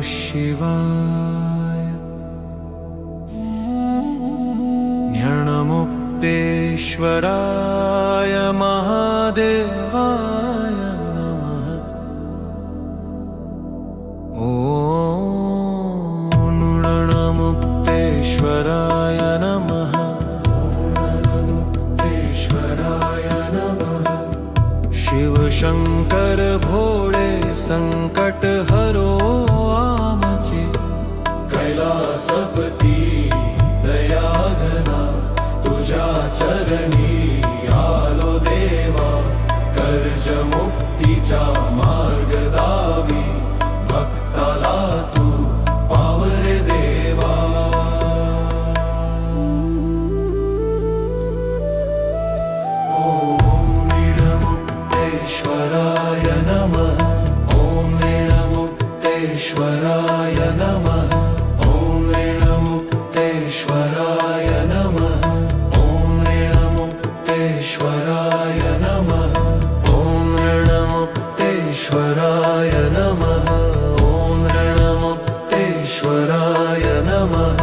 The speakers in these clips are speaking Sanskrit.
शिवाय। ज्ञानमुक्तेश्वराय महादेवाय नमः। ॐ ऋणमुक्तेश्वराय नमः। शिव शंकर भोळे संकट हरो आमचे। कैलासपती दयाघना तुझ्या चरणी आलो देवा। कर्ज मुक्तीचा मार्ग दावी भक्ताला तू पावरे देवा। ईश्वराय नमः। ॐ ऋणमुक्तेश्वराय नमः। ॐ ऋणमुक्तेश्वराय नमः। ॐ ऋणमुक्तेश्वराय नमः। ॐ ऋणमुक्तेश्वराय नमः। ॐ ऋणमुक्तेश्वराय नमः।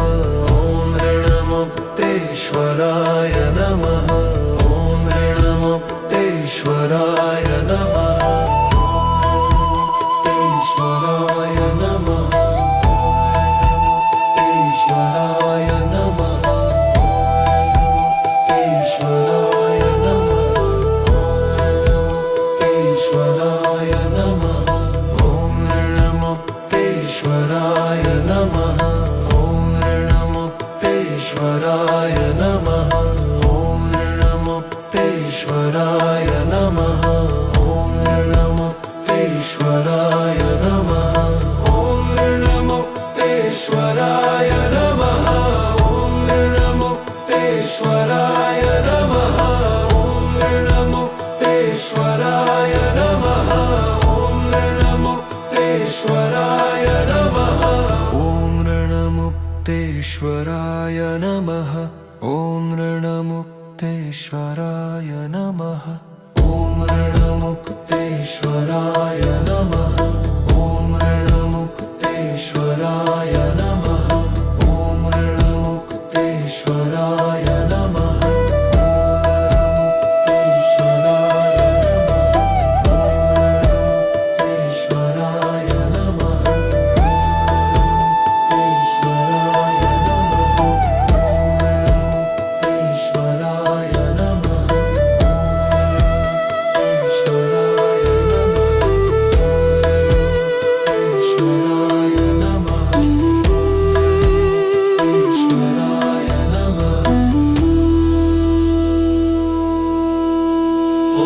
ॐ ऋणमुक्तेश्वराय नमः। ॐ ऋणमुक्तेश्वराय नमः। ईश्वराय नमः। ईश्वराय नमः। ईश्वराय नमः। ईश्वराय नमः। ॐ ऋणमुक्तेश्वराय नमः। ॐ ऋणमुक्तेश्वराय नमः। ॐ ऋणमुक्तेश्वराय नमः। ॐ ऋणमुक्तेश्वराय नमः। ॐ ऋणमुक्तेश्वराय नमः। ॐ ऋणमुक्तेश्वराय नमः। ॐ ऋणमुक्तेश्वराय नमः। ॐ ऋणमुक्तेश्वराय नमः। ॐ ऋणमुक्तेश्वराय नमः। ॐ ऋणमुक्तेश्वराय नमः। ॐ ऋणमुक्तेश्वराय नमः। ॐ ऋणमुक्तेश्वराय नमः। ॐ ऋणमुक्तेश्वराय नमः। ईश्वराय नमः। ईश्वराय नमः। ईश्वराय नमः। ईश्वराय नमः। ईश्वराय नमः। ॐ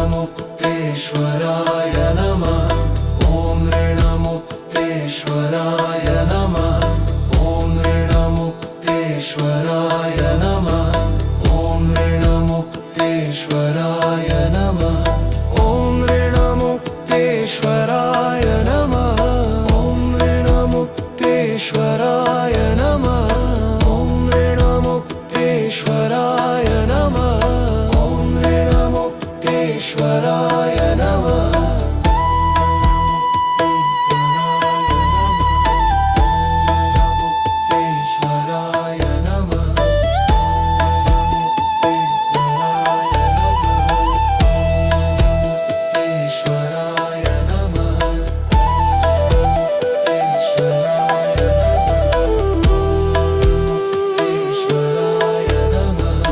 ऋणमुक्तेश्वराय नमः। ॐ ऋणमुक्तेश्वराय नमः। ॐ ऋणमुक्तेश्वराय नमः। ॐ ऋणमुक्तेश्वराय नमः। ॐ ऋणमुक्तेश्वराय नमः। ॐ ऋणमुक्तेश्वराय नमः। ॐ ऋणमुक्तेश्वराय नमः। ॐ ऋणमुक्तेश्वराय नमः। ईश्वराय नमः। ईश्वराय नमः। ईश्वराय नमः।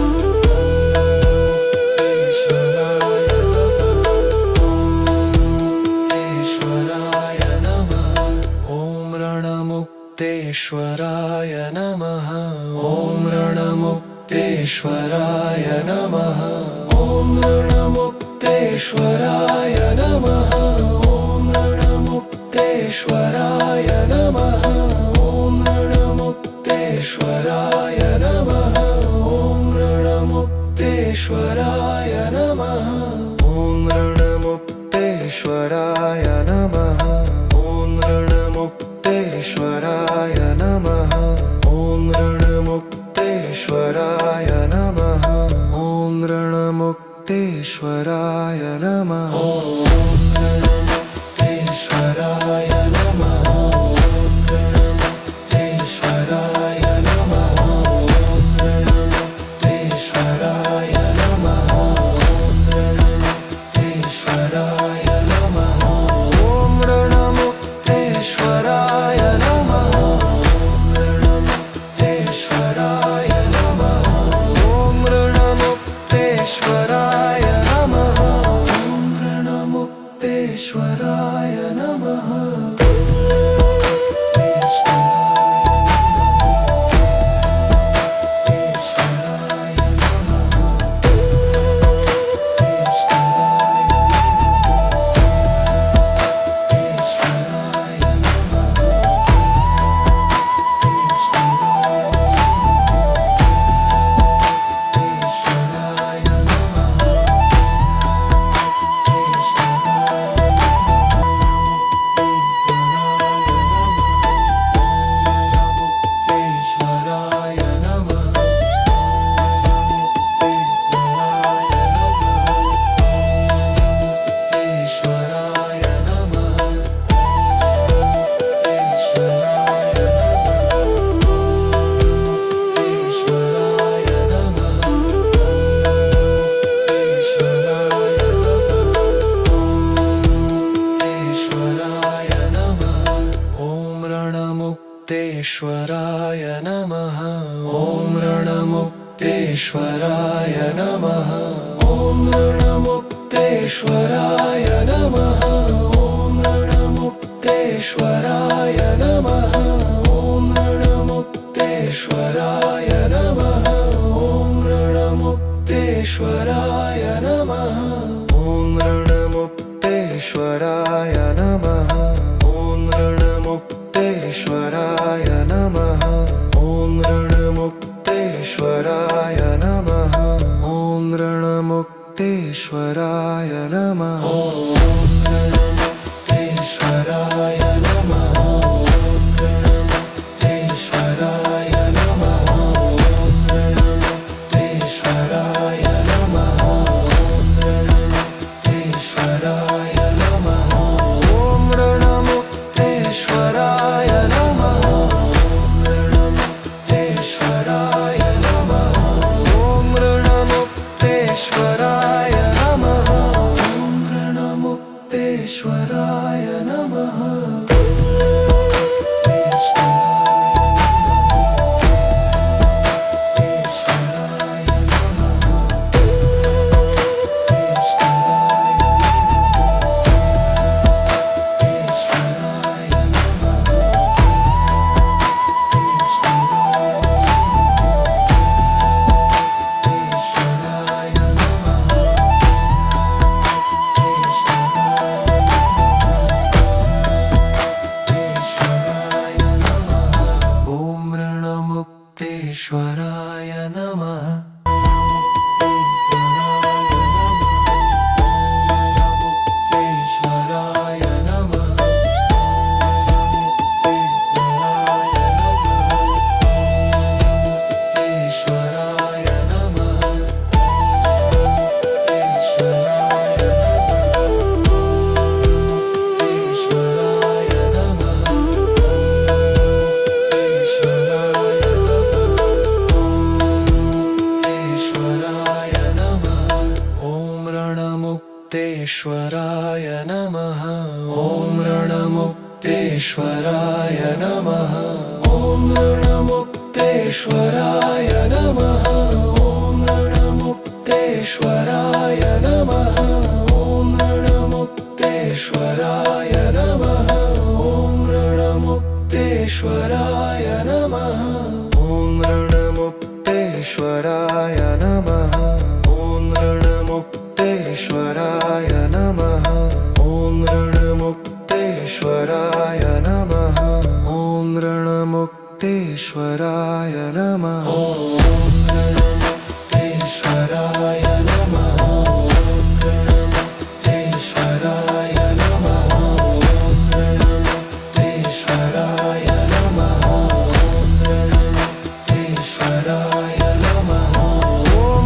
ईश्वराय नमः। ईश्वराय नमः। ॐ ऋणमुक्तेश्वराय नमः। ॐ ऋणमुक्तेश्वराय नमः। ॐ ऋणमुक्तेश्वराय नमः। ॐ ऋणमुक्तेश्वराय नमः। ॐ ऋणमुक्तेश्वराय नमः। ॐ ऋणमुक्तेश्वराय नमः। ॐ ऋणमुक्तेश्वराय नमः। ॐ ऋणमुक्तेश्वराय नमः। ॐ ऋणमुक्तेश्वराय नमः। ॐ ऋणमुक्तेश्वराय नमः। ॐ ऋणमुक्तेश्वराय नमः। रणमुक्तेश्वराय नमः ॐ रणमुक्तेश्वराय नमः रणमुक्तेश्वराय नमः ॐ रणमुक्तेश्वराय नमः ॐ रणमुक्तेश्वराय नमः रणमुक्तेश्वराय नमः ॐ रणमुक्तेश्वराय नमः ॐ रणमुक्तेश्वराय नमः ॐ रणमुक्तेश्वराय नमः ॐ रणमुक्तेश्वराय नमः ॐ रणमुक्तेश्वराय नमः ॐ रणमुक्तेश्वराय नमः ॐ रणमुक्तेश्वराय नमः ॐ रणमुक्तेश्वराय नमः ॐ रणमुक्तेश्वराय नमः ॐ रणमुक्तेश्वराय नमः ॐ रणमुक्तेश्वराय नमः ॐ रणमुक्तेश्वराय नमः ॐ रणमुक्तेश्वराय नमः ॐ रणमुक्तेश्वराय नमः ॐ रणमुक्तेश्वराय नमः ॐ रणमुक्तेश्वराय नमः ॐ रणमुक्तेश्वराय नमः ॐ रणमुक्तेश्वराय नमः ॐ रणमुक्तेश्वराय नमः ईश्वराय नमः ईश्वराय नमः ईश्वराय नमः ॐ रणमुक्तेश्वराय नमः ॐ रणमुक्तेश्वराय नमः ॐ रणमुक्तेश्वराय नमः ॐ रणमुक्तेश्वराय नमः ॐ रणमुक्तेश्वराय नमः ॐ रणमुक्तेश्वराय नमः ॐ रणमुक्तेश्वराय नमः ॐ रणमुक्तेश्वराय नमः ॐ रणमुक्तेश्वराय नमः ॐ रणमुक्तेश्वराय नमः ॐ रणमुक्तेश्वराय नमः ॐ रणमुक्तेश्वराय नमः ॐ रणमुक्तेश्वराय नमः ॐ रणमुक्तेश्वराय नमः ॐ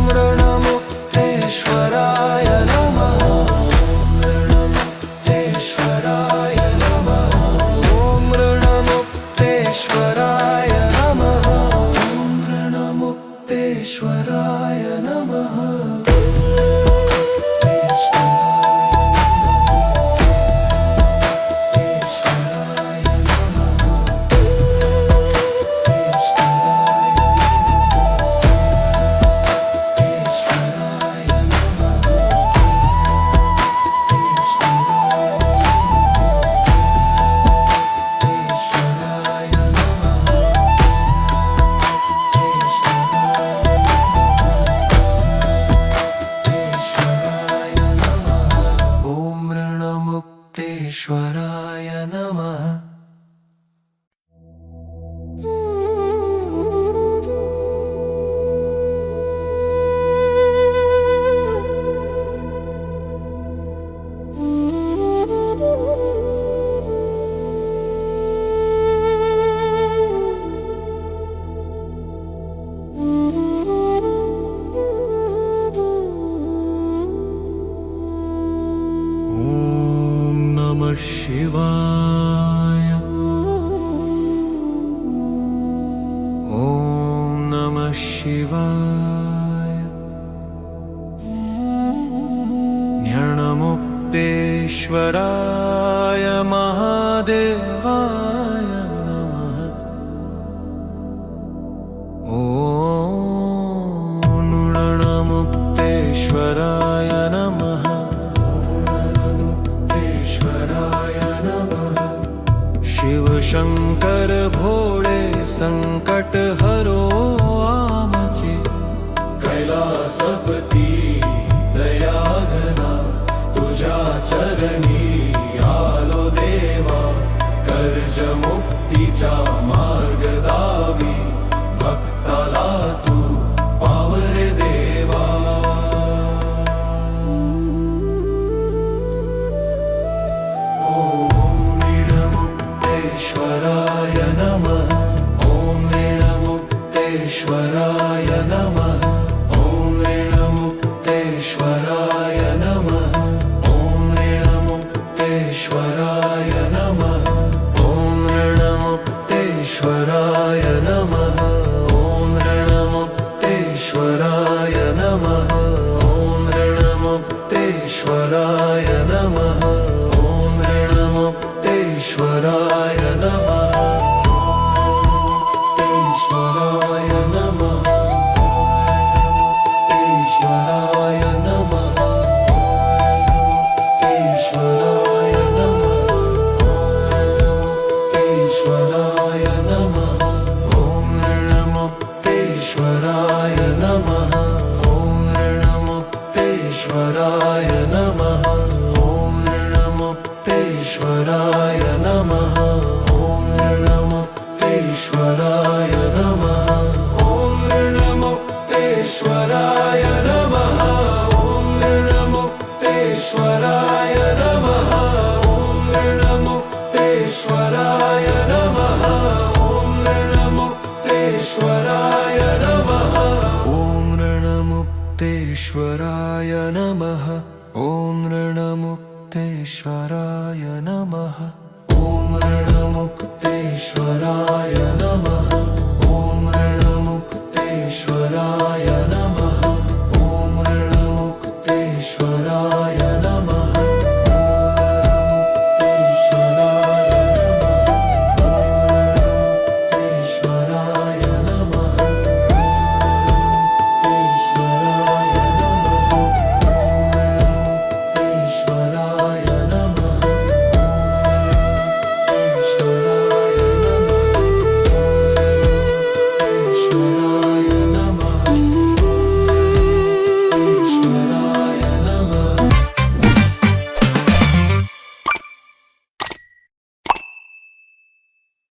ऋणमुक्तेश्वराय नमः। शिवाय ॐ नमः शिवाय। ज्ञानमुक्तेश्वराय महादेवाय नमः। ॐ ऋणमुक्तेश्वराय नमः। शिव शंकर भोळे संकट हरो आमचे। कैलासपती दयाघना तुझ्या चरणी आलो देवा। कर्ज मुक्तीचा मार्ग दावी भक्ताला तू पावरे देवा। ऋणमुक्तेश्वराय नमः। ॐ ऋणमुक्तेश्वराय नमः। ॐ ऋणमुक्तेश्वराय नमः। ॐ ऋणमुक्तेश्वराय नमः। ॐ ऋणमुक्तेश्वराय नमः। ॐ ऋणमुक्तेश्वराय नमः। ॐ ऋणमुक्तेश्वराय नमः। ऋणमुक्तेश्वराय नमः। ईश्वराय नमः। ईश्वराय नमः। ईश्वराय नमः। ईश्वराय नमः। ॐ ऋणमुक्तेश्वराय नमः। ॐ ऋणमुक्तेश्वराय नमः। ॐ ऋणमुक्तेश्वराय नमः। ॐ ऋणमुक्तेश्वराय नमः। ॐ ऋणमुक्तेश्वराय नमः। ॐ ऋणमुक्तेश्वराय नमः। ॐ ऋणमुक्तेश्वराय नमः। ॐ ऋणमुक्तेश्वराय नमः। ॐ ऋणमुक्तेश्वराय नमः। ॐ ऋणमुक्तेश्वराय नमः। ॐ ऋणमुक्तेश्वराय नमः।